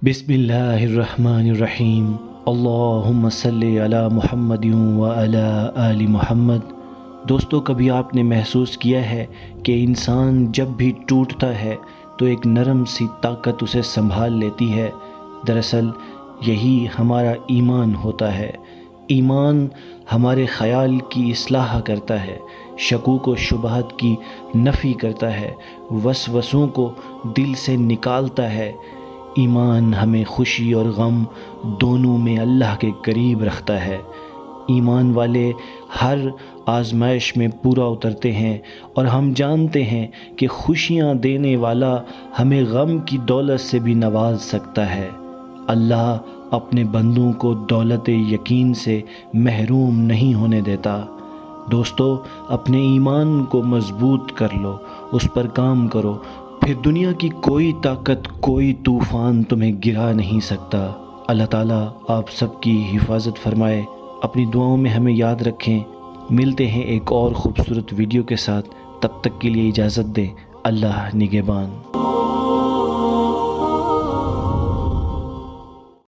بسم اللہ الرحمن الرحیم۔ اللہم صلی علی محمد وعلی آل محمد۔ دوستو، کبھی آپ نے محسوس کیا ہے کہ انسان جب بھی ٹوٹتا ہے تو ایک نرم سی طاقت اسے سنبھال لیتی ہے؟ دراصل یہی ہمارا ایمان ہوتا ہے۔ ایمان ہمارے خیال کی اصلاح کرتا ہے، شکوک و شبہات کی نفی کرتا ہے، وسوسوں کو دل سے نکالتا ہے۔ ایمان ہمیں خوشی اور غم دونوں میں اللہ کے قریب رکھتا ہے۔ ایمان والے ہر آزمائش میں پورا اترتے ہیں، اور ہم جانتے ہیں کہ خوشیاں دینے والا ہمیں غم کی دولت سے بھی نواز سکتا ہے۔ اللہ اپنے بندوں کو دولت یقین سے محروم نہیں ہونے دیتا۔ دوستو، اپنے ایمان کو مضبوط کر لو، اس پر کام کرو، پھر دنیا کی کوئی طاقت، کوئی طوفان تمہیں گرا نہیں سکتا۔ اللہ تعالیٰ آپ سب کی حفاظت فرمائے۔ اپنی دعاؤں میں ہمیں یاد رکھیں۔ ملتے ہیں ایک اور خوبصورت ویڈیو کے ساتھ، تب تک کے لیے اجازت دیں۔ اللہ نگہبان۔